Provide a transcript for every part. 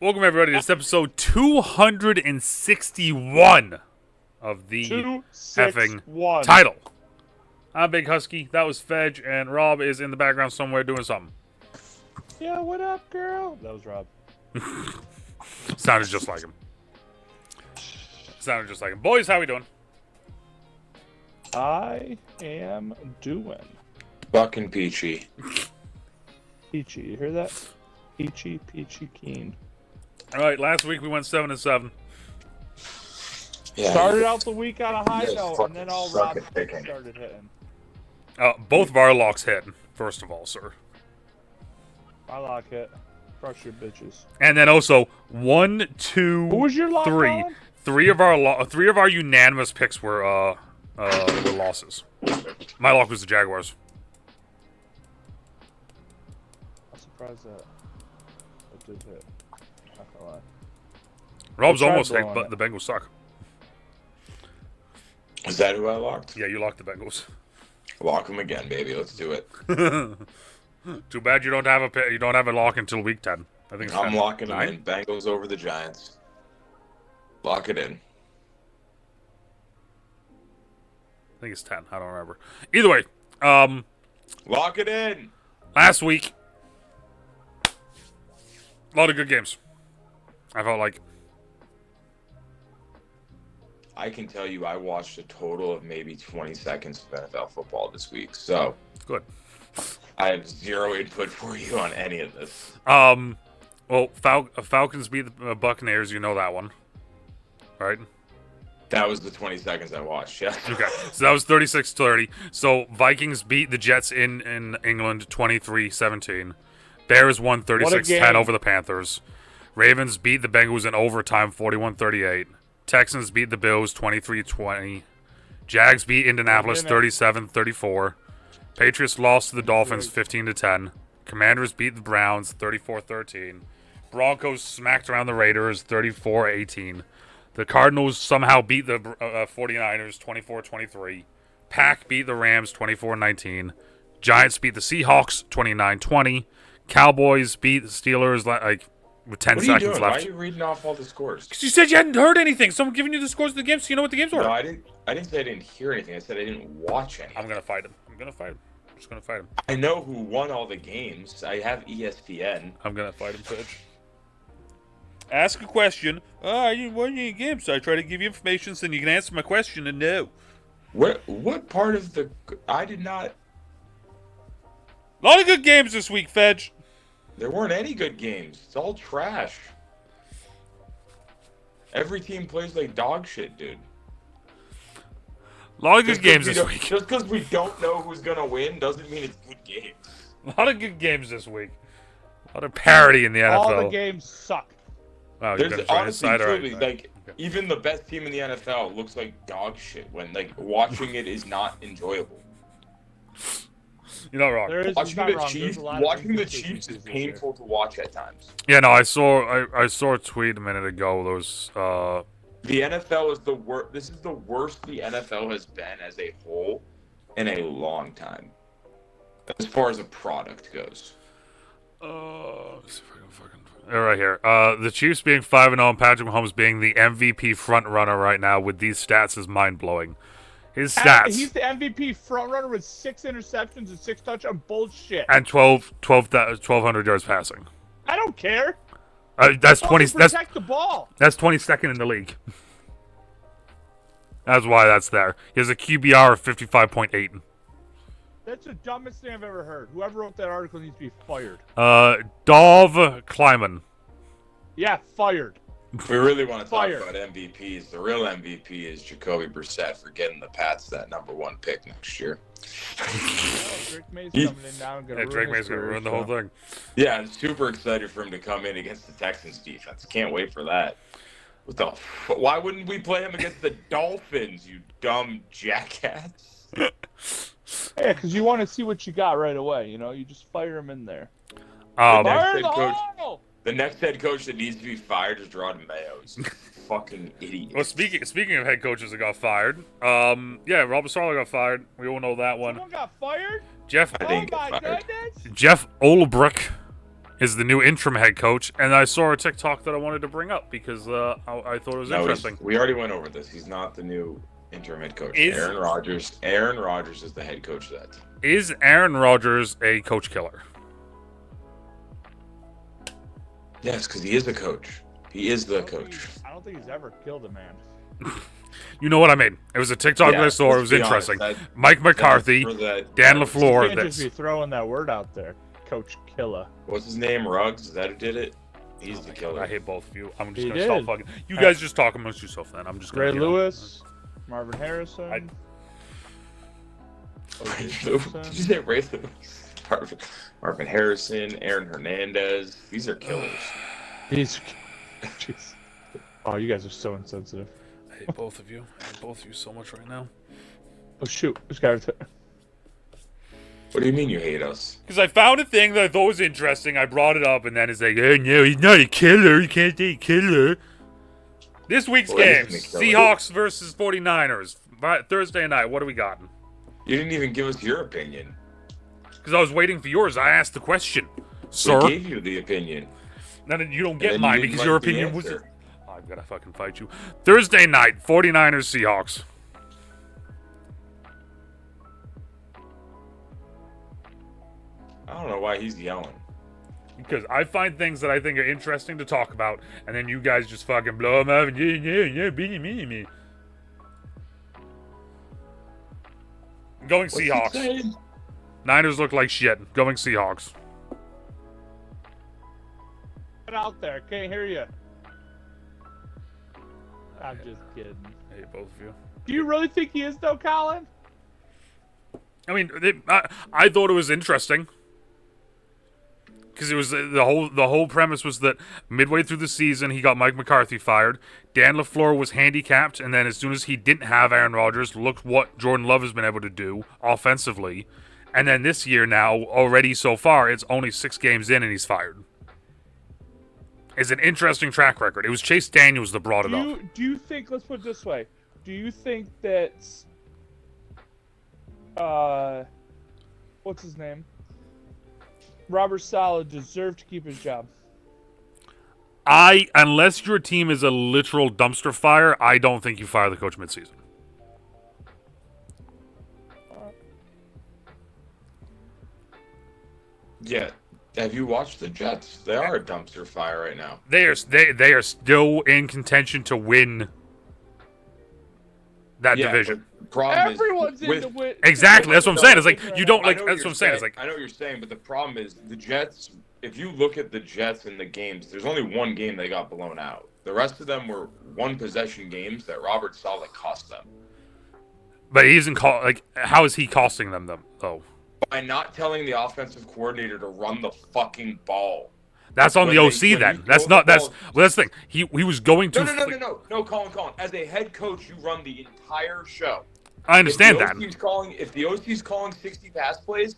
Welcome, everybody. This is episode 261 of the effing title. I'm Big Husky. That was Fedge, and Rob is in the background somewhere doing something. Yeah, what up, girl? That was Rob. Sounded just like him. Boys, how we doing? I am doing Fucking peachy. peachy. You hear that? Peachy keen. All right, last week we went 7-7. Yeah. Started out the week on a high Yes, note, and then all suck Rob at picking. started hitting. Both of our locks hit, first of all, sir. My lock hit. Crush your bitches. And then also 1, 2, Who was your lock, 3. Colin? Three of our unanimous picks were losses. My lock was the Jaguars. I'm surprised that did hit. Not gonna lie. Rob's tried almost hit, blowing but it. the Bengals suck. Is that who I locked? Yeah, you locked the Bengals. Lock them again, baby. Let's do it. Too bad you don't have a lock until week 10. I think it's I'm 10. locking them 9? in. Bengals over the Giants. Lock it in. I think it's 10. I don't remember. Either way, Lock it in. last week, a lot of good games. I felt like I can tell you I watched a total of maybe 20 seconds of NFL football this week, so good. I have zero input for you on any of this. Well, Falcons beat the Buccaneers. You know that one, right? That was the 20 seconds I watched, yeah. Okay, so that was 36-30. So Vikings beat the Jets in England 23-17. Bears won 36-10 over the Panthers. Ravens beat the Bengals in overtime 41-38. Texans beat the Bills 23-20. Jags beat Indianapolis 37-34. Patriots lost to the Dolphins 15-10. Commanders beat the Browns 34-13. Broncos smacked around the Raiders 34-18. The Cardinals somehow beat the 49ers 24-23. Pack beat the Rams 24-19. Giants beat the Seahawks 29-20. Cowboys beat the Steelers with 10 What are you seconds doing? left. Why are you reading off all the scores? Because you said you hadn't heard anything. Someone giving you the scores of the games so you know what the games were. No, I didn't say I didn't hear anything. I said I didn't watch anything. I'm going to fight him. I'm just going to fight him. I know who won all the games. I have ESPN. I'm going to fight him, Fidge. Ask a question. You won your games, so I try to give you information so you can answer my question and no. What part of the... I did not... A lot of good games this week, Fedge. There weren't any good games. It's all trash. Every team plays like dog shit, dude. A lot of good games this week. Just because we don't know who's going to win doesn't mean it's good games. A lot of good games this week. A lot of parity in the NFL. All the games suck. Wow, There's honestly, truly, okay. even the best team in the NFL looks like dog shit when, watching it is not enjoyable. You're not wrong. Watching the Chiefs is painful to watch at times. Yeah, no, I saw a tweet a minute ago. There was, The NFL is the worst. This is the worst the NFL has been as a whole in a long time, as far as a product goes. let's see if I can fucking... Right here. The Chiefs being 5-0 and Patrick Mahomes being the MVP front runner right now with these stats is mind blowing. His stats. He's the MVP frontrunner with 6 interceptions and 6 touchdowns. Bullshit. And 1,200 yards passing. I don't care. That's 20. Protect the ball. That's 22nd in the league. That's why that's there. He has a QBR of 55.8. That's the dumbest thing I've ever heard. Whoever wrote that article needs to be fired. Dov Kleiman. Yeah, fired. We really want to talk Fire. about MVPs. The real MVP is Jacoby Brissett for getting the Pats that #1 pick next year. Drake May's coming in now and Yeah, Drake May's gonna ruin the whole thing. Yeah, I'm super excited for him to come in against the Texans defense. Can't wait for that. Why wouldn't we play him against the Dolphins, you dumb jackass? Yeah, because you want to see what you got right away. You know, you just fire him in there. The next head coach that needs to be fired is Rod Mayo. He's a fucking idiot. Well, speaking of head coaches that got fired, Robert Sarlo got fired. We all know that one. Someone got fired? Jeff I didn't get fired. Goodness. Jeff Olbrich is the new interim head coach, and I saw a TikTok that I wanted to bring up because I thought it was interesting. We already went over this. He's not the new interim head coach. Aaron Rodgers. Aaron Rodgers is the head coach of that team. Is Aaron Rodgers a coach killer? Yes, because he is a coach. He is the coach. I don't think he's ever killed a man. You know what I mean. It was a TikTok that I saw. It was interesting. Mike McCarthy, Dan LaFleur. You can't just be throwing that word out there. Coach Killer. What's his name? Ruggs? Is that who did it? He's the killer. I hate both of you. I'm just going to stop fucking. You guys just talk amongst yourself then. I'm just going to. Ray Lewis, Marvin Harrison. Did you say Ray Lewis? Marvin Harrison, Aaron Hernandez. These are killers. Jeez. Oh, you guys are so insensitive. I hate both of you. I hate both of you so much right now. Oh shoot! This guy. What do you mean you hate us? Because I found a thing that I thought was interesting. I brought it up, and then it's like, oh no, he's not a killer. You can't say killer. This week's games: Seahawks versus 49ers. Thursday night. What do we got? You didn't even give us your opinion. Because I was waiting for yours. I asked the question, sir. We gave you the opinion. Then you don't get mine because your opinion was. Oh, I've got to fucking fight you. Thursday night: 49ers Seahawks. I don't know why he's yelling. Because I find things that I think are interesting to talk about, and then you guys just fucking blow them up and me. Going Seahawks. Niners look like shit. Going Seahawks. Get out there. Can't hear you. I'm just kidding. I hate both of you. Do you really think he is, though, Colin? I mean, I thought it was interesting. Because it was the whole premise was that midway through the season he got Mike McCarthy fired. Dan LaFleur was handicapped, and then as soon as he didn't have Aaron Rodgers, look what Jordan Love has been able to do offensively. And then this year now, already so far, it's only 6 games in and he's fired. It's an interesting track record. It was Chase Daniels that brought it up. Do you think, let's put it this way, do you think that, what's his name? Robert Saleh deserved to keep his job? Unless your team is a literal dumpster fire, I don't think you fire the coach midseason. Yeah. Have you watched the Jets? They are a dumpster fire right now. They are still in contention to win that division. Everyone's in the win. Exactly. That's what I'm saying. It's like you don't like. That's what I'm saying. It's like I know what you're saying, but the problem is the Jets. If you look at the Jets in the games, there's only one game they got blown out. The rest of them were one possession games that Robert Saleh cost them. But he isn't how is he costing them though? By not telling the offensive coordinator to run the fucking ball. That's on the OC then. That's the thing. He was going to. No, Colin. As a head coach, you run the entire show. I understand that. If the OC's calling 60 pass plays,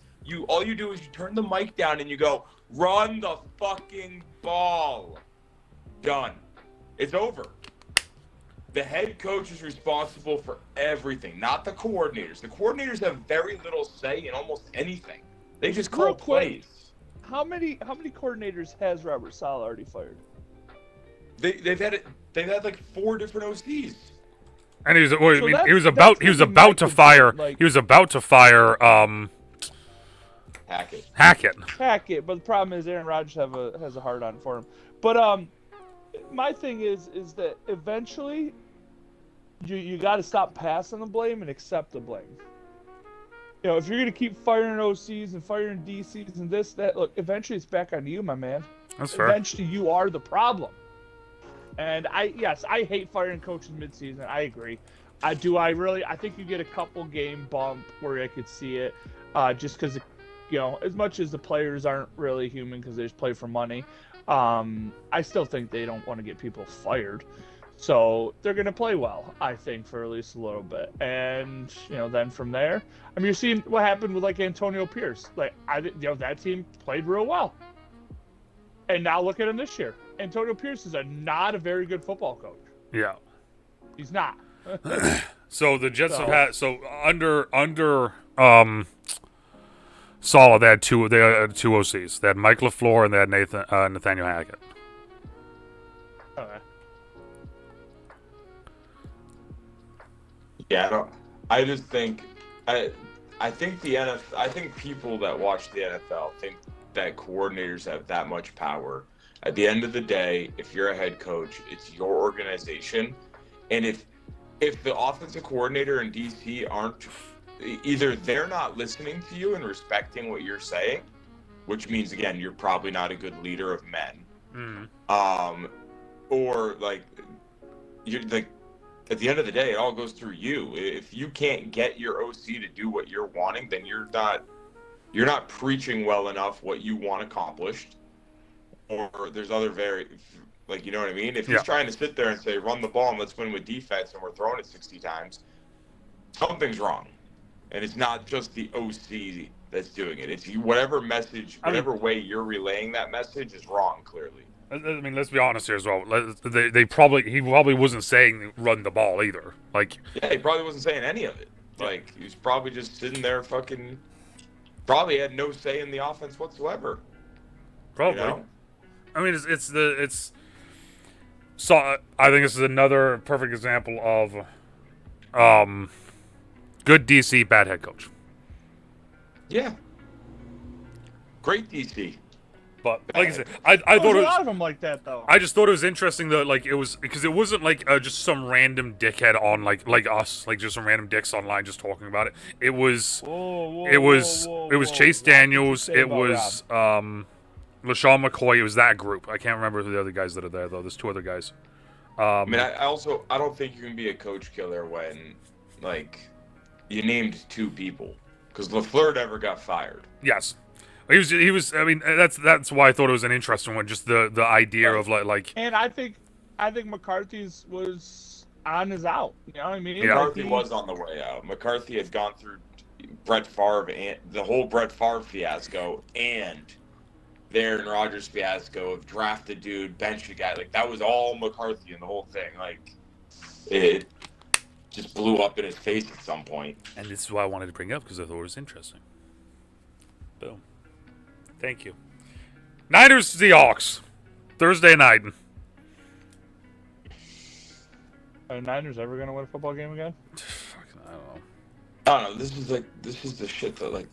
all you do is you turn the mic down and you go, run the fucking ball. Done. It's over. The head coach is responsible for everything, not the coordinators. The coordinators have very little say in almost anything. They just call plays. How many coordinators has Robert Saleh already fired? They've had like 4 different OCs. And he was about to fire Hackett. But the problem is Aaron Rodgers has a hard on for him. But my thing is that eventually you got to stop passing the blame and accept the blame. You know, if you're going to keep firing OCs and firing DCs and this, that, look, eventually it's back on you, my man. That's fair. Eventually you are the problem. And I hate firing coaches midseason. I agree. I think you get a couple game bump where I could see it, just because, you know, as much as the players aren't really human because they just play for money, I still think they don't want to get people fired. So they're going to play well, I think, for at least a little bit. And, you know, then from there, I mean, you're seeing what happened with, like, Antonio Pierce. Like, that team played real well. And now look at him this year. Antonio Pierce is not a very good football coach. Yeah. He's not. So the Jets have had under solid. They had two OCs. They had Mike LaFleur and they had Nathaniel Hackett. Okay. Yeah, I just think I think the NFL. I think people that watch the NFL think that coordinators have that much power. At the end of the day, if you're a head coach, it's your organization, and if the offensive coordinator and DC aren't either they're not listening to you and respecting what you're saying, which means again you're probably not a good leader of men, or like you're like. At the end of the day, it all goes through you. If you can't get your OC to do what you're wanting, then you're not preaching well enough what you want accomplished. Or there's other you know what I mean? If he's trying to sit there and say, run the ball and let's win with defense and we're throwing it 60 times, something's wrong. And it's not just the OC that's doing it. It's whatever message, whatever way you're relaying that message is wrong, clearly. I mean, let's be honest here as well. He probably wasn't saying run the ball either. Like, yeah, he probably wasn't saying any of it. Like, he was probably just sitting there probably had no say in the offense whatsoever. Probably. You know? I mean, so I think this is another perfect example of good DC, bad head coach. Yeah. Great DC. But like I said, I thought There's a lot of them like that though. I just thought it was interesting that like it was because it wasn't like just some random dickhead on like us, like just some random dicks online just talking about it. It was Chase Daniels. It was LaShawn McCoy. It was that group. I can't remember who the other guys that are there though. There's two other guys. I mean, I don't think you can be a coach killer when like you named two people because LaFleur never got fired. Yes. He was. I mean, that's why I thought it was an interesting one. Just the idea of like. And I think McCarthy's was on his out. You know what I mean? Yeah. McCarthy was on the way out. McCarthy had gone through Brett Favre and the whole Brett Favre fiasco and the Aaron Rodgers fiasco of draft a dude, bench a guy. Like that was all McCarthy and the whole thing. Like it just blew up in his face at some point. And this is why I wanted to bring up because I thought it was interesting. Boom. Thank you. Niners Seahawks. Thursday night. Are the Niners ever going to win a football game again? I don't know. I don't know. This is the shit that like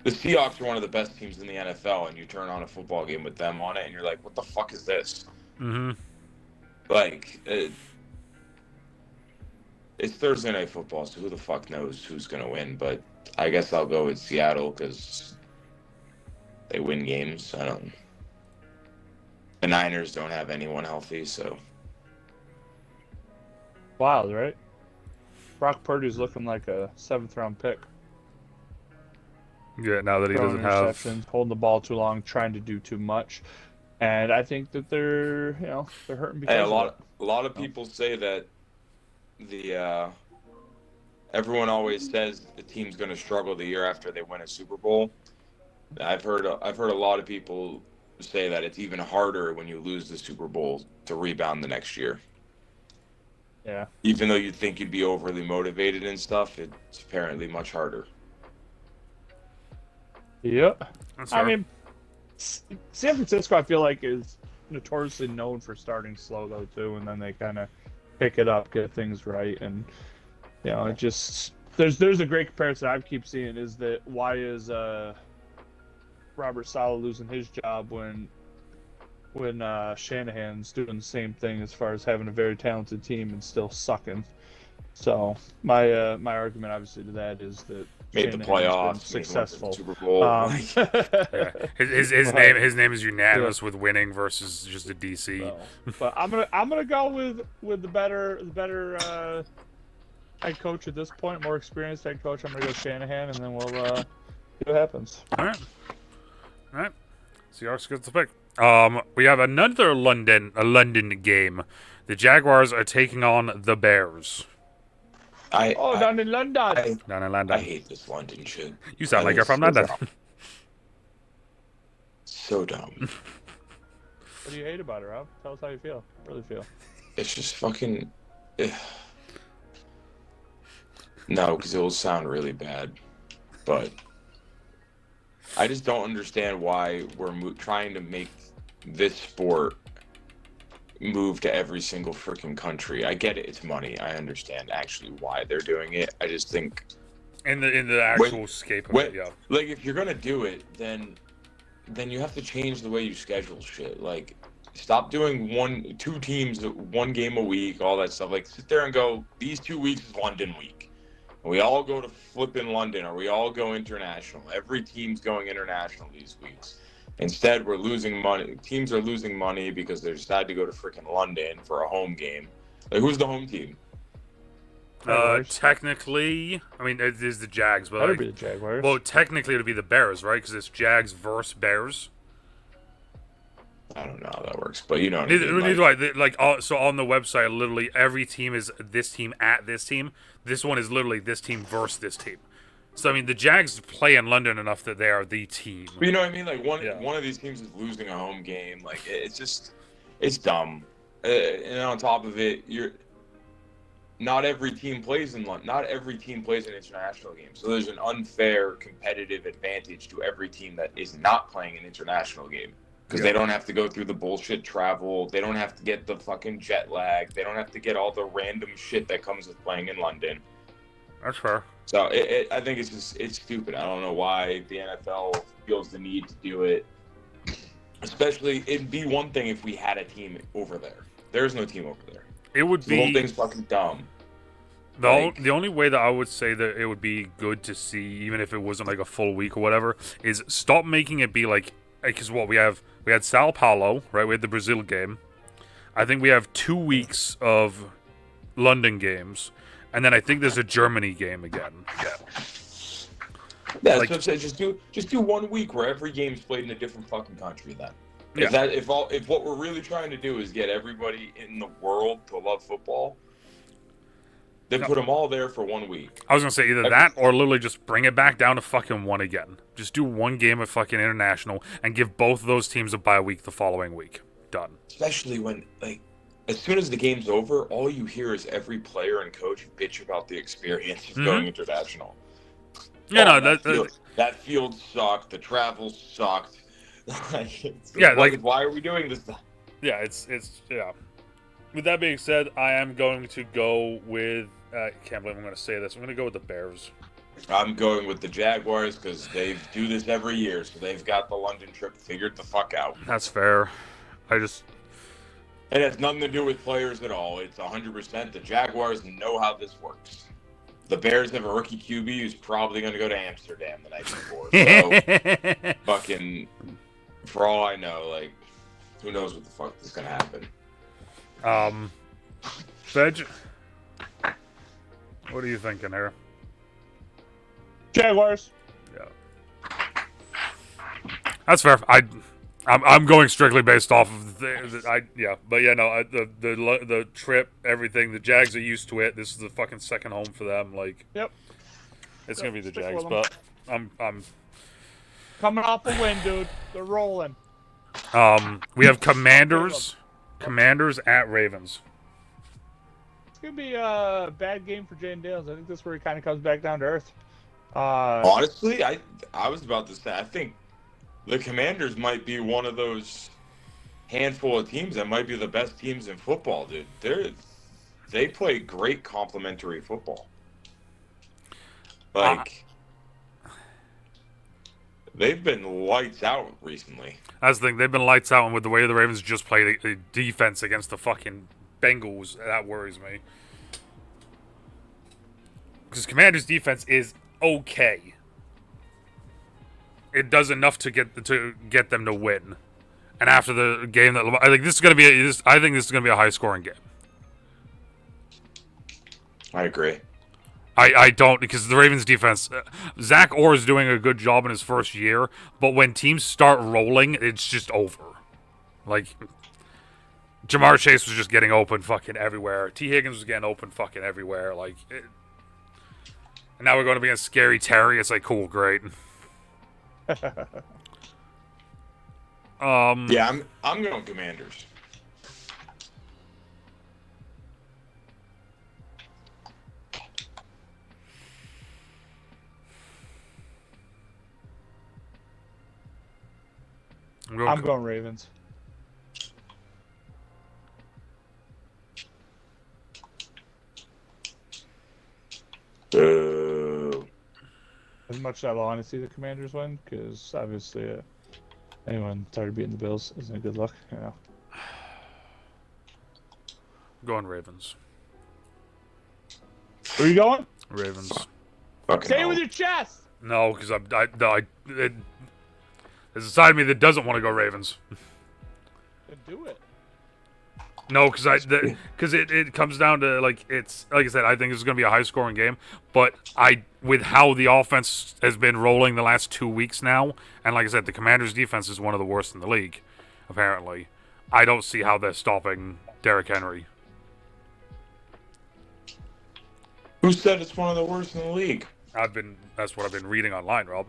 the Seahawks are one of the best teams in the NFL, and you turn on a football game with them on it, and you're like, what the fuck is this? Mm-hmm. Like, it's Thursday Night Football, so who the fuck knows who's going to win? But I guess I'll go with Seattle because they win games. The Niners don't have anyone healthy, so. Wild, right? Brock Purdy's looking like a 7th-round pick. Yeah, now that he doesn't have holding the ball too long, trying to do too much, and I think that they're hurting because a lot of people say that everyone always says the team's going to struggle the year after they win a Super Bowl. I've heard a lot of people say that it's even harder when you lose the Super Bowl to rebound the next year. Yeah. Even though you'd think you'd be overly motivated and stuff, it's apparently much harder. Yep. I mean, San Francisco, I feel like, is notoriously known for starting slow though too, and then they kind of pick it up, get things right, and it just there's a great comparison I keep seeing is that why is Robert Saleh losing his job when Shanahan's doing the same thing as far as having a very talented team and still sucking. So my argument obviously to that is that made the playoffs, successful Super Bowl. Yeah. His name is unanimous with winning versus just a DC. So, but I'm gonna go with the better head coach at this point, more experienced head coach. I'm gonna go Shanahan, and then we'll see what happens. All right. Seahawks gets the pick. We have another London game. The Jaguars are taking on the Bears. Down in London. Down in London. I hate this London shit. You sound like you're from London. So dumb. What do you hate about it, Rob? Tell us how you feel. Really feel. It's just fucking. No, because it will sound really bad, but I just don't understand why we're trying to make this sport move to every single freaking country. I get it, it's money. I understand actually why they're doing it. I just think in the actual scape of it, yeah. Like if you're gonna do it, then you have to change the way you schedule shit. Like stop doing 2 teams, 1 game a week, all that stuff. Like sit there and go, these 2 weeks is London week. And we all go to flipping London, or we all go international. Every team's going international these weeks. Instead, we're losing money. Teams are losing money because they decided to go to freaking London for a home game. Like, who's the home team? Technically, I mean, it is the Jags, but That'd be the Jaguars. Well, technically, it'd be the Bears, right? Because it's Jags versus Bears. I don't know how that works, but you know what Neither, I mean. neither do I. Like, so on the website, literally every team is this team at this team. This one is literally this team versus this team. So I mean, the Jags play in London enough that they are the team. But you know what I mean? Like one of these teams is losing a home game. Like it's dumb. And on top of it, not every team plays in London. Not every team plays an international game. So there's an unfair competitive advantage to every team that is not playing an international game. Because they don't have to go through the bullshit travel. They don't have to get the fucking jet lag. They don't have to get all the random shit that comes with playing in London. That's fair. So I think it's stupid. I don't know why the NFL feels the need to do it. Especially, it'd be one thing if we had a team over there. There's no team over there. It would be. The whole thing's fucking dumb. The only way that I would say that it would be good to see, even if it wasn't like a full week or whatever, is stop making it be like, because what we had Sao Paulo, right? We had the Brazil game. I think we have 2 weeks of London games, and then I think there's a Germany game again. Yeah, like, so just do 1 week where every game's played in a different fucking country. Then, if what we're really trying to do is get everybody in the world to love football, then put them all there for 1 week. I was gonna say either that or literally just bring it back down to fucking 1 again. Just do 1 game of fucking international and give both of those teams a bye week the following week. Done. Especially when, like, as soon as the game's over, all you hear is every player and coach bitch about the experience of going international. Yeah, that field sucked. The travel sucked. Why are we doing this? Yeah, it's. With that being said, I am going to go with. I can't believe I'm going to say this. I'm going to go with the Bears. I'm going with the Jaguars because they do this every year, so they've got the London trip figured the fuck out. That's fair. It has nothing to do with players at all. It's 100% the Jaguars know how this works. The Bears have a rookie QB who's probably going to go to Amsterdam the night before. So, fucking, for all I know, like, who knows what the fuck is going to happen. Veg, what are you thinking here? Jaguars. Yeah. That's fair. I'm going strictly based off of the trip, everything. The Jags are used to it. This is the fucking second home for them. Like, it's gonna be the Jags, but I'm coming off a win, dude. They're rolling. We have Commanders at Ravens. It's gonna be a bad game for Jane Dales. I think this is where he kind of comes back down to earth. Honestly, I was about to say I think the Commanders might be one of those handful of teams that might be the best teams in football, dude. They play great complementary football. Like, they've been lights out recently. That's the thing. They've been lights out, and with the way the Ravens just played the defense against the fucking Bengals, that worries me. Because Commanders' defense is okay. It does enough to get them to win. And after the game, I think this is going to be a high scoring game. I agree. I don't, because the Ravens defense, Zach Orr is doing a good job in his first year, but when teams start rolling, it's just over. Like, Jamar Chase was just getting open fucking everywhere. T. Higgins was getting open fucking everywhere. Like, and now we're going to be against Scary Terry. It's like, cool, great. Yeah, I'm going Commanders. I'm going Ravens. As much as I want to see the Commanders win, because obviously anyone tired of beating the Bills isn't a good look. You know. Going Ravens. Where are you going? Ravens. Say it with your chest. No, because there's a side of me that doesn't want to go Ravens. Then do it. No, because it comes down to it's like I said, I think this is going to be a high scoring game, but with how the offense has been rolling the last 2 weeks now, and like I said, the Commanders' defense is one of the worst in the league, apparently. I don't see how they're stopping Derrick Henry. Who said it's one of the worst in the league? That's what I've been reading online, Rob.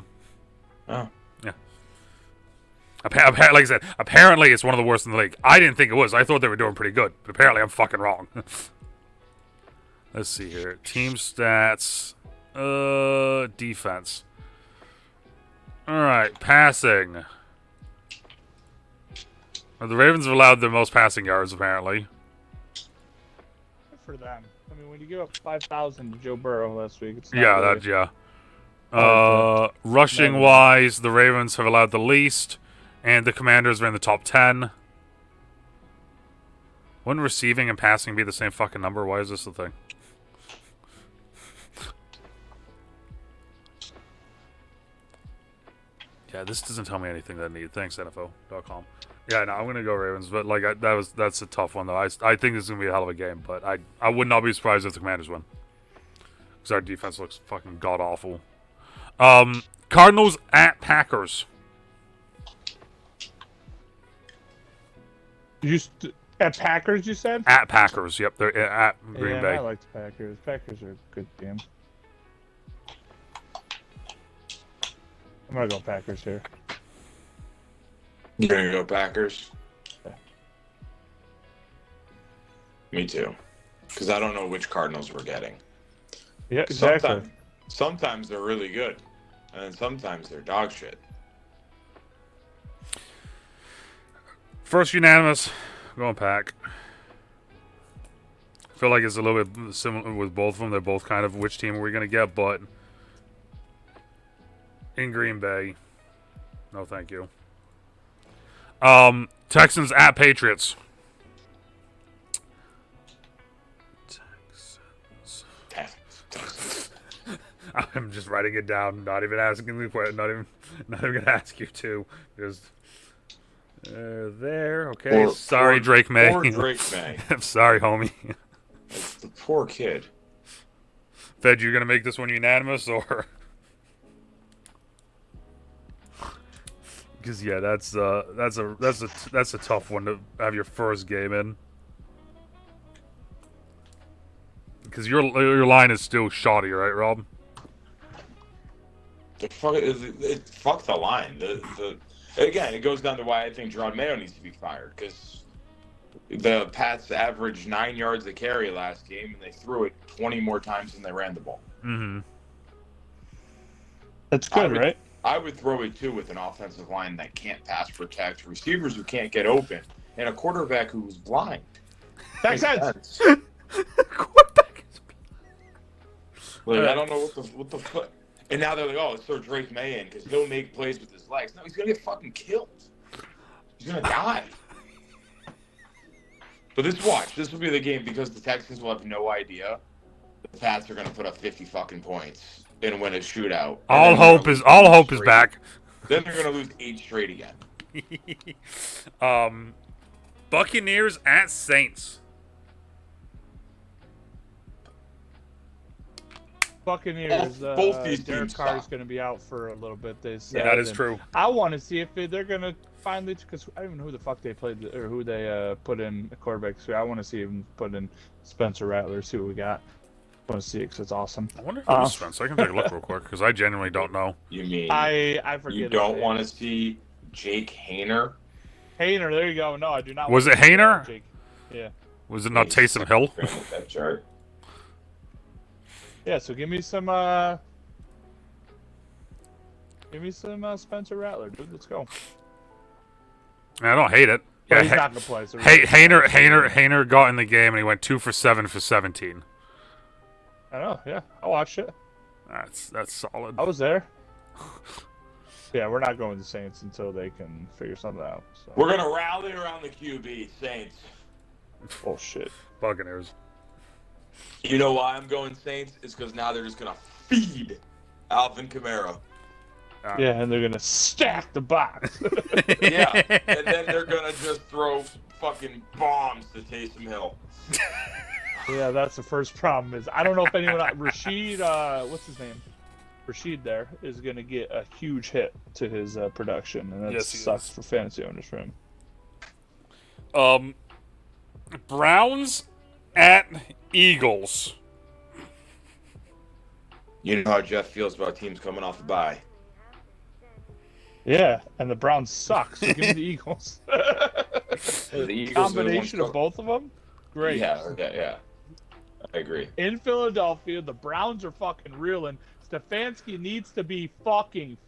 Oh. Yeah. Like I said, apparently it's one of the worst in the league. I didn't think it was. I thought they were doing pretty good. But apparently I'm fucking wrong. Let's see here. Team stats. Defense. Alright, passing. The Ravens have allowed the most passing yards, apparently. Good for them. I mean, when you give up 5,000 to Joe Burrow last week, it's not Yeah, really rushing wise, the Ravens have allowed the least, and the Commanders are in the top 10. Wouldn't receiving and passing be the same fucking number? Why is this the thing? Yeah, this doesn't tell me anything that I need. Thanks, NFL.com. Yeah, no, I'm going to go Ravens, but that's a tough one, though. I think this is going to be a hell of a game, but I would not be surprised if the Commanders win. Because our defense looks fucking god-awful. Cardinals at Packers. At Packers, you said? At Packers, yep. They're at Green Bay. I like the Packers. Packers are a good game. I'm going to go Packers here. You're gonna go Packers? Yeah. Me too. Because I don't know which Cardinals we're getting. Yeah, exactly. Sometimes they're really good, and then sometimes they're dog shit. First unanimous, going Pack. I feel like it's a little bit similar with both of them. They're both kind of which team are we going to get, but in Green Bay, no thank you. Texans at Patriots. Texans. I'm just writing it down. Not even asking the question. Not even gonna ask you to. Just there. Okay. Sorry, Drake May. Poor Drake May. I'm sorry, homie. The poor kid. Fed, you're gonna make this one unanimous, or? Because yeah, that's a tough one to have your first game in. Because your line is still shoddy, right, Rob? Fuck the line. Again, it goes down to why I think Gerard Mayo needs to be fired. Because the Pats averaged 9 yards a carry last game, and they threw it 20 more times than they ran the ball. Mm-hmm. That's good, right? I would throw it, too, with an offensive line that can't pass protect, receivers who can't get open, and a quarterback who's blind. Makes sense. Quarterback is blind. Like, I don't know what the fuck. And now they're like, oh, let's throw Drake May in because he'll make plays with his legs. No, he's going to get fucking killed. He's going to die. But this will be the game because the Texans will have no idea. The Pats are going to put up 50 fucking points and win a shootout. All hope is back. Then they're going to lose 8 straight again. Buccaneers at Saints. Buccaneers. Both these Derek teams Carr is suck. going to be out for a little bit. They said. Yeah, that is true. I want to see if they're going to finally, because I don't even know who the fuck they played or who they put in the quarterback. So I want to see him put in Spencer Rattler. See what we got. I want to see it because it's awesome. I wonder if it was Spencer. I can take a look real quick because I genuinely don't know. You mean I forget. You don't want to see Jake Hayner? Hayner, there you go. No, I do not. Was want it to see Hayner? Jake. Yeah. Was it not Taysom Hill? That chart. Yeah. So give me some. Spencer Rattler, dude. Let's go. I don't hate it. But Yeah, he's not gonna play. So Hayner got in the game and he went 2 for 7 for 17. I know. Yeah, I watched it. That's solid. I was there. Yeah, we're not going to Saints until they can figure something out. So. We're gonna rally around the QB, Saints. Bullshit. Buccaneers. You know why I'm going Saints? It's because now they're just gonna feed Alvin Kamara. Yeah, and they're gonna stack the box. Yeah, and then they're gonna just throw fucking bombs to Taysom Hill. Yeah, that's the first problem. Is I don't know if anyone Rashid, what's his name? Rashid there is gonna get a huge hit to his production, and that sucks for fantasy owners for him. Browns at Eagles. You know how Jeff feels about teams coming off a bye. Yeah, and the Browns suck, so give me the Eagles. The Eagles combination of both of them? Great. Yeah. I agree. In Philadelphia, the Browns are fucking reeling. Stefanski needs to be fucking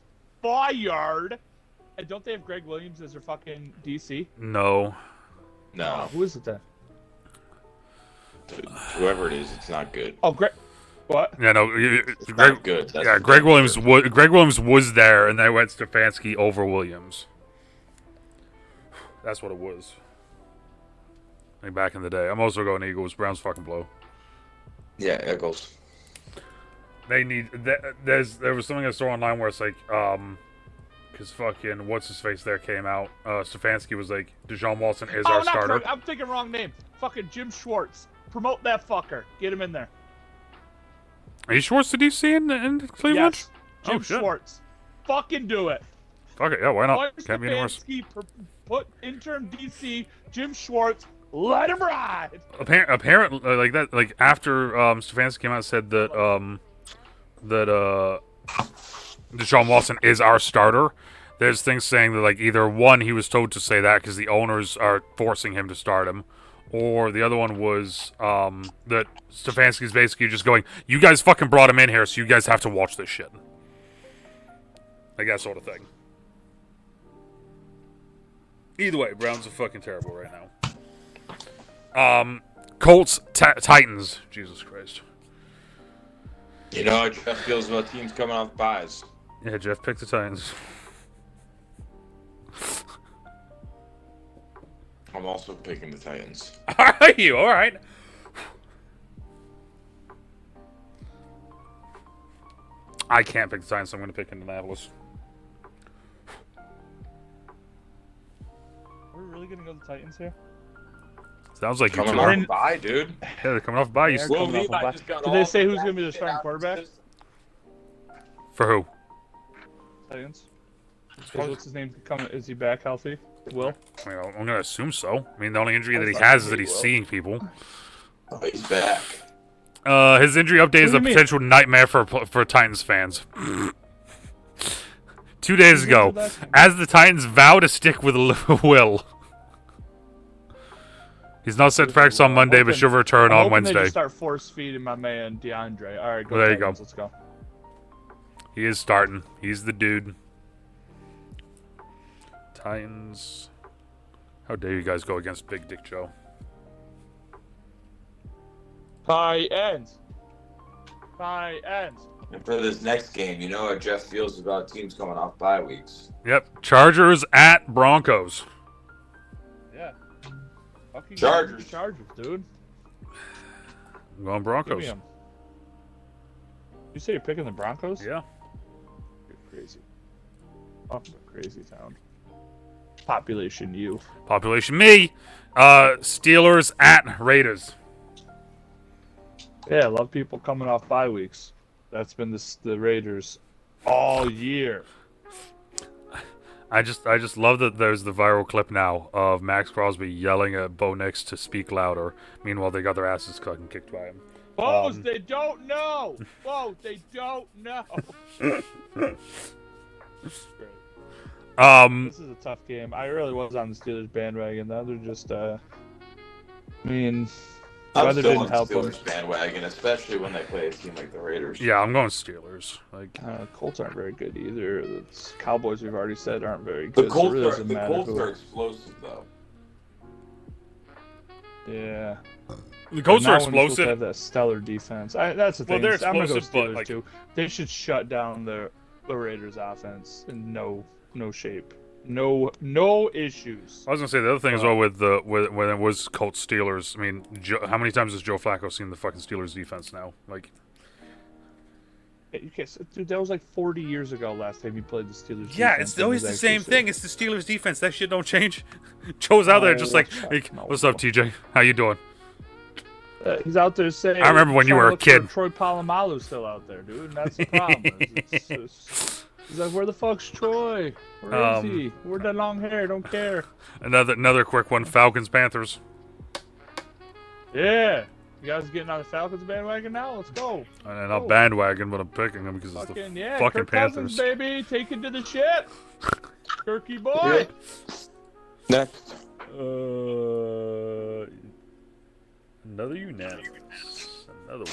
fired. And don't they have Greg Williams as their fucking DC? No. No. Who is it then? Whoever it is, it's not good. Oh, Greg. What? Yeah, no. Not good. That's Greg Williams. Greg Williams was there, and they went Stefanski over Williams. That's what it was. Like back in the day. I'm also going Eagles. Browns fucking blow. Yeah, Eagles. They need. There was something I saw online where it's like, because fucking what's his face there came out. Stefanski was like, Deshaun Watson is our starter. Correct. I'm thinking wrong name. Fucking Jim Schwartz. Promote that fucker. Get him in there. Are you Schwartz the DC in Cleveland? Yes. Jim Schwartz. Fucking do it. Fuck it, yeah, why not? Can't be any worse. Put interim DC Jim Schwartz. Let him ride. Apparently, like that, like after Stefanski came out and said that Deshaun Watson is our starter. There's things saying that like either one he was told to say that because the owners are forcing him to start him, or the other one was that Stefanski's basically just going, "You guys fucking brought him in here, so you guys have to watch this shit." Like that sort of thing. Either way, Browns are fucking terrible right now. Colts, Titans. Jesus Christ. You know how Jeff feels about teams coming off buys. Yeah, Jeff picked the Titans. I'm also picking the Titans. Are you? All right. I can't pick the Titans, so I'm going to pick Indianapolis. We're really going to go to the Titans here? Sounds like coming you off bye, dude. Yeah, they're coming off bye. Did they say who's going to be the starting quarterback? For who? Titans. What's his name? Is he back healthy? Will? I mean, I'm going to assume so. I mean, the only injury that he has is that he's seeing people. Oh, he's back. His injury update is a potential nightmare for Titans fans. 2 days ago, as the Titans vow to stick with Will. He's not set to practice on Monday, but should return on Wednesday. They just start force feeding my man DeAndre. All right, go. Well, there Titans, you go. Let's go. He is starting. He's the dude. Titans. How dare you guys go against Big Dick Joe? Titans. And for this next game, you know how Jeff feels about teams coming off bye weeks. Yep. Chargers at Broncos. Yeah. Chargers, dude. I'm going Broncos. You say you're picking the Broncos? Yeah. You're crazy. Fucking crazy town. Population you. Population me. Steelers at Raiders. Yeah, I love people coming off bye weeks. That's been the Raiders all year. I just love that there's the viral clip now of Max Crosby yelling at Bo Nix to speak louder. Meanwhile, they got their asses fucking kicked by him. Bo's, they don't know. Bo, they don't know. This is a tough game. I really was on the Steelers bandwagon. Now they're just, I mean, The I'm weather still didn't on help them. Steelers bandwagon, especially when they play a team like the Raiders. Yeah, I'm going Steelers. Like, Colts aren't very good either. The Cowboys, we've already said, aren't very The good. Colts so it really are doesn't the matter Colts who. are explosive though. Yeah. the Colts But are now when the Colts explosive. have that stellar defense. That's the thing. Well, they're I'm gonna go explosive, but, Steelers like- too. They should shut down the Raiders' offense in no shape. No issues. I was gonna say the other thing as well with when it was Colts Steelers. I mean, how many times has Joe Flacco seen the fucking Steelers defense now? Like, Dude, that was like 40 years ago last time he played the Steelers. yeah, defense it's and always was the actually same sick. thing. It's the Steelers defense. That shit don't change. Joe's out there just like, No, hey, no. what's up, TJ? How you doing? He's out there saying. I remember when you trying to were a look kid. for Troy Polamalu's still out there, dude. And that's the problem. He's like, where the fuck's Troy? Where is he? Where'd that long hair? Don't care. Another quick one: Falcons Panthers. Yeah. You guys getting on the Falcons bandwagon now? Let's go. And not bandwagon, but I'm picking them because it's Fucking the yeah. fucking Kirk Panthers. Cousins, baby. Take it to the ship. Turkey boy. Next. Another unanimous. Another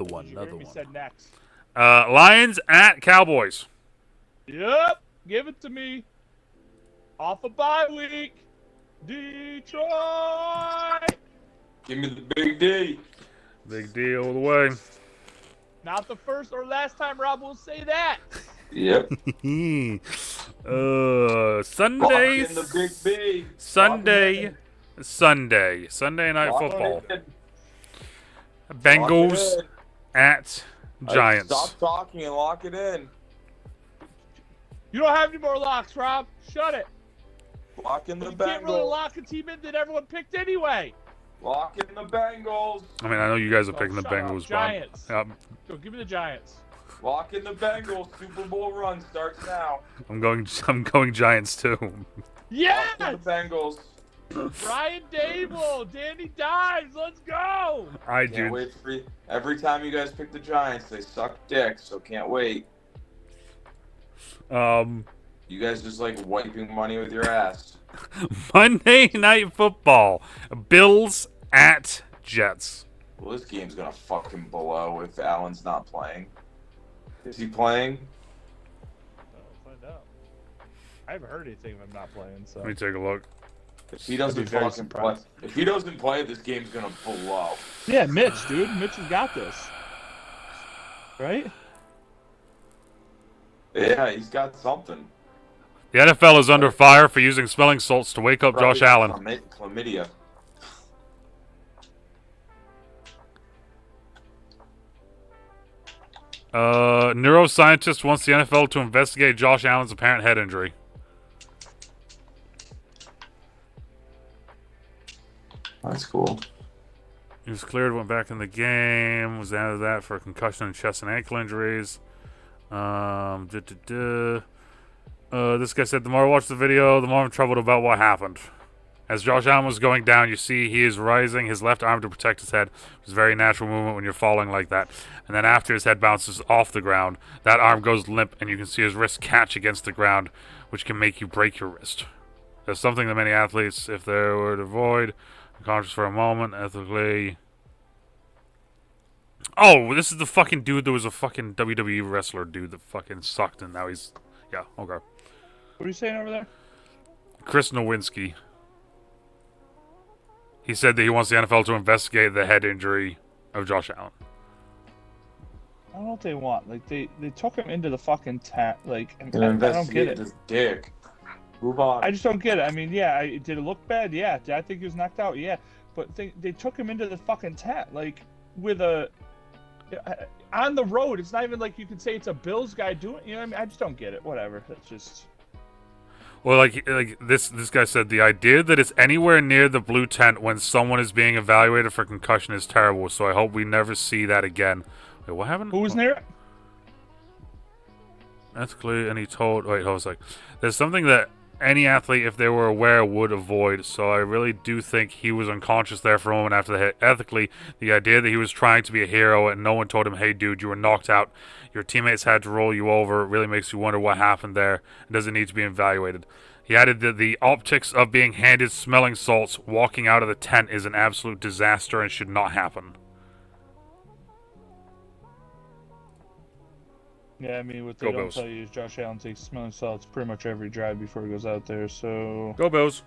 one. Jeremy said next. Lions at Cowboys. Yep. Give it to me. Off a bye week. Detroit. Give me the big D. Big deal all the way. Not the first or last time Rob will say that. Yep. Sundays. Lock in the big B. Sunday night Lock it football. in. Bengals Lock it at in. Giants. Stop talking and lock it in. You don't have any more locks, Rob. Shut it. Lock in the You can't really Bengals. lock a team in that everyone picked anyway. Lock in the Bengals. I mean, I know you guys are Oh, picking the shut up. Bengals, Giants. but Go, give me the Giants. Lock in the Bengals. Super Bowl run starts now. I'm going Giants too. Yes! Lock in the Bengals. Brian Dable, Danny Dimes, let's go! I Can't do. wait for every time you guys pick the Giants, they suck dick, so can't wait. You guys just like wiping money with your ass. Monday Night Football. Bills at Jets. Well, this game's gonna fucking blow if Allen's not playing. Is he playing? I'll find out. I haven't heard anything of him not playing, so. Let me take a look. If he doesn't I'd be very fucking play, surprised. if he doesn't play, this game's gonna blow. Yeah, Mitch, dude. Mitch has got this. Right? Yeah, he's got something. The NFL is under fire for using smelling salts to wake up Josh Allen. Chlamydia. Neuroscientist wants the NFL to investigate Josh Allen's apparent head injury. That's cool. He was cleared, went back in the game, was out of that for concussion and chest and ankle injuries. This guy said, the more I watch the video, the more I'm troubled about what happened. As Josh Allen was going down, you see he is raising his left arm to protect his head. It's a very natural movement when you're falling like that. And then after his head bounces off the ground, that arm goes limp and you can see his wrist catch against the ground, which can make you break your wrist. There's something that many athletes, if they were to avoid, unconscious for a moment, ethically... Oh, this is the fucking dude that was a fucking WWE wrestler dude that fucking sucked and now he's... Yeah, okay. What are you saying over there? Chris Nowinski. He said that he wants the NFL to investigate the head injury of Josh Allen. I don't know what they want. Like, they took him into the fucking tent. Like, I And don't get investigate it. this dick. Move on. I just don't get it. I mean, yeah, did it look bad? Yeah. Did I think he was knocked out? Yeah. But they took him into the fucking tent, like, with a... On the road. It's not even like you could say it's a Bills guy doing... You know what I mean? I just don't get it. Whatever. That's just... Well, like this guy said, the idea that it's anywhere near the blue tent when someone is being evaluated for concussion is terrible, so I hope we never see that again. Wait, what happened? Who was near it? Ethically, and he told... Wait, hold on a sec. There's something that any athlete, if they were aware, would avoid, so I really do think he was unconscious there for a moment after the hit. Ethically, the idea that he was trying to be a hero and no one told him, hey, dude, you were knocked out. Your teammates had to roll you over. It really makes you wonder what happened there. It doesn't need to be evaluated. He added that the optics of being handed smelling salts walking out of the tent is an absolute disaster and should not happen. Yeah, I mean, what they don't tell you is Josh Allen takes smelling salts pretty much every drive before he goes out there, so... Go Bills.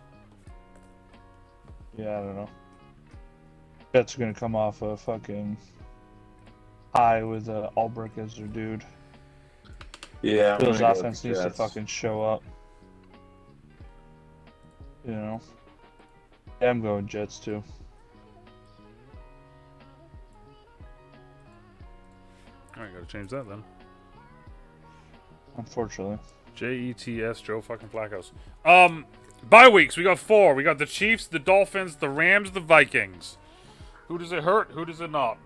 Yeah, I don't know. Jets are going to come off a fucking high with Albrecht as their dude. Yeah, Bills offense needs to fucking show up. You know? Yeah, I'm going Jets, too. Alright, gotta change that then. Unfortunately. Jets, Joe fucking Flacco's. Bye weeks. We got 4. We got the Chiefs, the Dolphins, the Rams, the Vikings. Who does it hurt? Who does it not?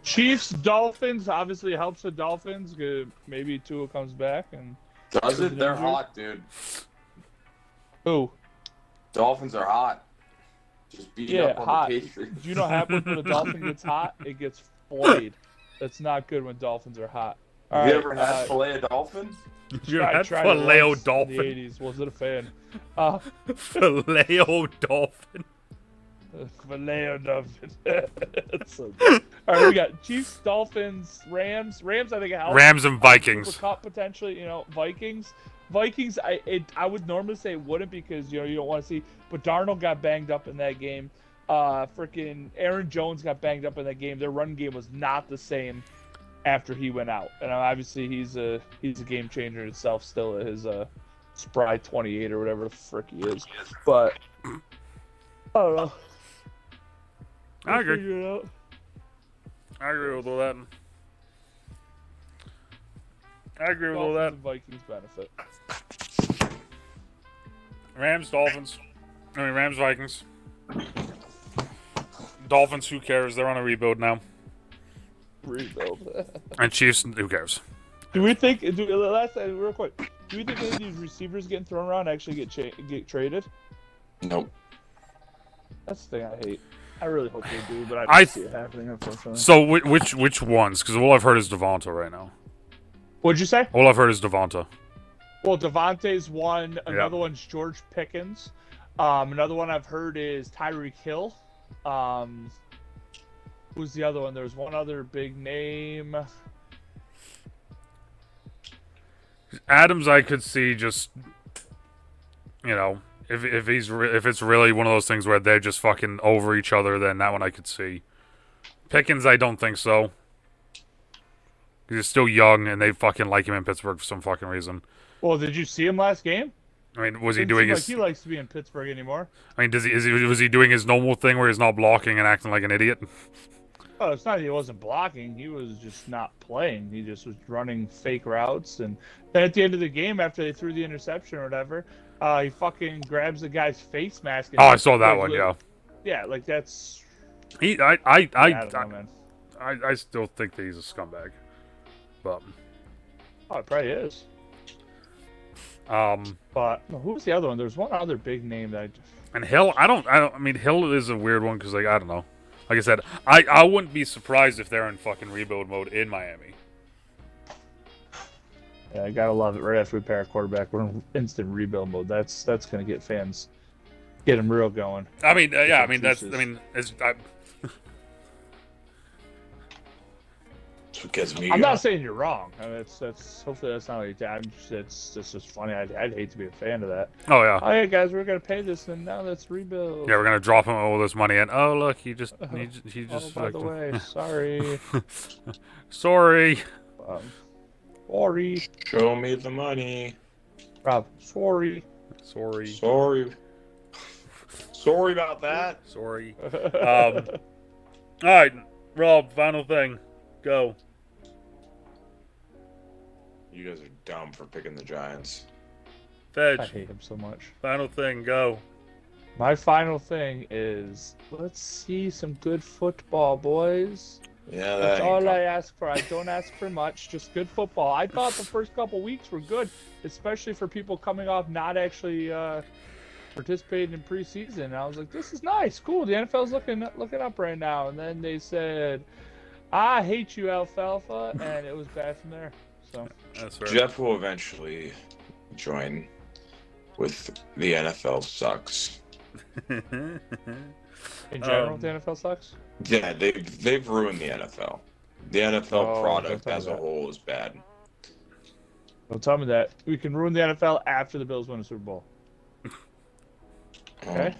Chiefs, Dolphins. Obviously helps the Dolphins. Maybe Tua comes back and... Does it? They're hot, dude. Who? Dolphins are hot. Just beating up on the Patriots. Do you know what happens when a Dolphin gets hot? It gets flayed. That's not good when Dolphins are hot. Have you ever had filet of dolphins? You had filet dolphin? In the 80s. Wasn't a fan. Filet dolphin. Filet dolphin. So all right, we got Chiefs, Dolphins, Rams. Rams, I think it helps. Rams and Vikings. Super Cup potentially. You know, Vikings. Vikings, I would normally say it wouldn't because you don't want to see. But Darnold got banged up in that game. Freaking Aaron Jones got banged up in that game. Their run game was not the same after he went out, and obviously he's a game changer itself still at his spry 28 or whatever the frick he is. But I don't know. I agree. I agree with all that. I agree with all that. Vikings benefit. Rams, Vikings. Dolphins, who cares? They're on a rebuild now. And Chiefs, who cares? Do we think? Last real quick. Do we think any of these receivers getting thrown around actually get traded? Nope. That's the thing I hate. I really hope they do, but I don't see it happening, unfortunately. So which ones? Because all I've heard is Devonta right now. What'd you say? All I've heard is Devonta. Well, Devontae's one. Another one's George Pickens. Another one I've heard is Tyreek Hill. Who's the other one? There's one other big name. Adams, I could see just, you know, if it's really one of those things where they're just fucking over each other, then that one I could see. Pickens, I don't think so. He's still young, and they fucking like him in Pittsburgh for some fucking reason. Well, did you see him last game? I mean, was he doing his? Like he likes to be in Pittsburgh anymore. I mean, was he doing his normal thing where he's not blocking and acting like an idiot? Oh, it's not he wasn't blocking. He was just not playing. He just was running fake routes. And then at the end of the game, after they threw the interception or whatever, he fucking grabs the guy's face mask. And I saw that one. Yeah. Yeah, like that's. I don't know, man. I still think that he's a scumbag. But. Oh, it probably is. But who's the other one? There's one other big name that I just... And Hill, I mean, Hill is a weird one because, like, I don't know. Like I said, I wouldn't be surprised if they're in fucking rebuild mode in Miami. Yeah, I gotta love it. Right after we pair a quarterback, we're in instant rebuild mode. That's gonna get fans, get them real going. I mean, yeah, I mean that's, I mean, it's. What gets me. I'm not saying you're wrong. I mean, that's hopefully that's not what you. It's just funny. I'd hate to be a fan of that. Oh yeah. Oh yeah, guys, we're gonna pay this, and now let's rebuild. Yeah, we're gonna drop him all this money, and oh look, he just. Oh, by the way, sorry. Sorry. Sorry. Show me the money. Rob, sorry. Sorry. Sorry about that. Sorry. All right, Rob. Final thing. Go. You guys are dumb for picking the Giants. Fedge. I hate him so much. Final thing. Go. My final thing is let's see some good football, boys. Yeah, that's all I ask for. I don't ask for much, just good football. I thought the first couple weeks were good, especially for people coming off not actually participating in preseason. I was like, this is nice, cool. The NFL's looking up right now. And then they said, I hate you, alfalfa, and it was bad from there. So that's right. Jeff will eventually join with the NFL sucks. In general, the NFL sucks. Yeah, they've ruined the NFL. The NFL product as a whole is bad. Don't tell me that. We can ruin the NFL after the Bills win a Super Bowl. Okay.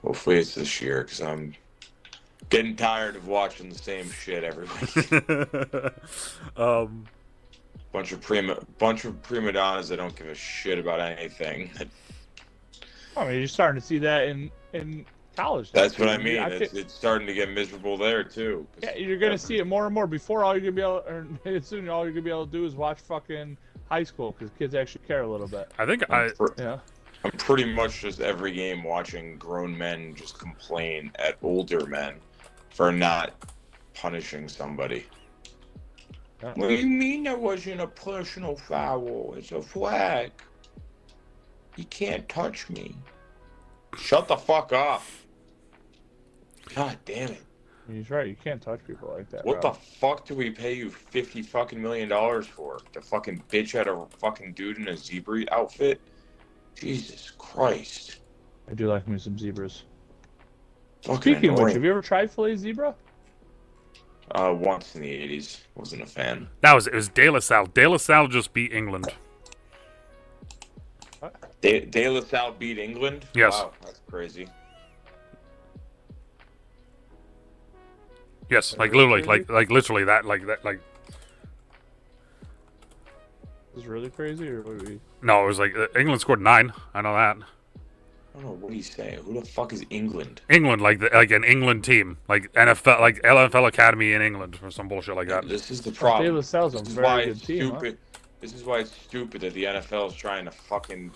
Hopefully it's this year, because I'm getting tired of watching the same shit every week. Bunch of prima donnas that don't give a shit about anything. I mean, you're starting to see that in college. That's what I mean. It's starting to get miserable there too. Yeah, you're gonna see it more and more. Before, all you're gonna be able, or soon, all you're gonna be able to do is watch fucking high school because kids actually care a little bit. I think I'm pretty much just every game watching grown men just complain at older men for not punishing somebody. Yeah. What do you mean that wasn't a personal foul? It's a flag. You can't touch me. Shut the fuck up. God damn it. He's right. You can't touch people like that. What the fuck do we pay you $50 fucking million for? To fucking bitch at a fucking dude in a zebra outfit? Jesus Christ. I do like me some zebras. Fucking Speaking annoying. of which, have you ever tried filet zebra? Once in the 80s. Wasn't a fan. It was De La Salle. De La Salle just beat England. What? De La Salle beat England? Yes. Wow, that's crazy. Yes, like literally, like literally that. Is it really crazy, or what do we... No, it was like England scored 9. I know that. I don't know what he's saying. Who the fuck is England? England, like an England team, like NFL, like NFL Academy in England or some bullshit like that. This is the problem. De La Salle's a very good team. Huh? This is why it's stupid that the NFL is trying to fucking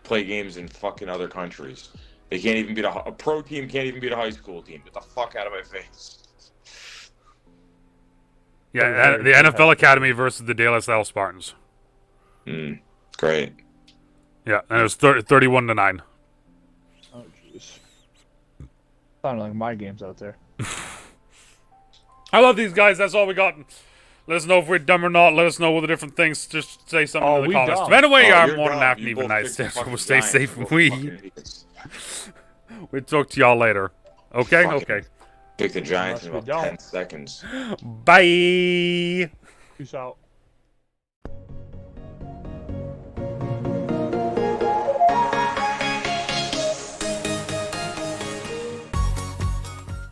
play games in fucking other countries. They can't even beat a pro team. Can't even beat a high school team. Get the fuck out of my face. Yeah, the NFL Academy versus the De La Salle Spartans. Great. Yeah, and it was 31-9. Oh jeez. Sounded like my games out there. I love these guys. That's all we got. Let us know if we're dumb or not. Let us know all the different things. Just say something in the comments. Dumb. Depending on where you are, You're more than dumb. half You even both nice. picked the fucking Stay Giants. safe. You both fucking idiots. We'll talk to y'all later. Okay? Okay. Pick the Giants in Unless about we 10 seconds. Bye. Peace out.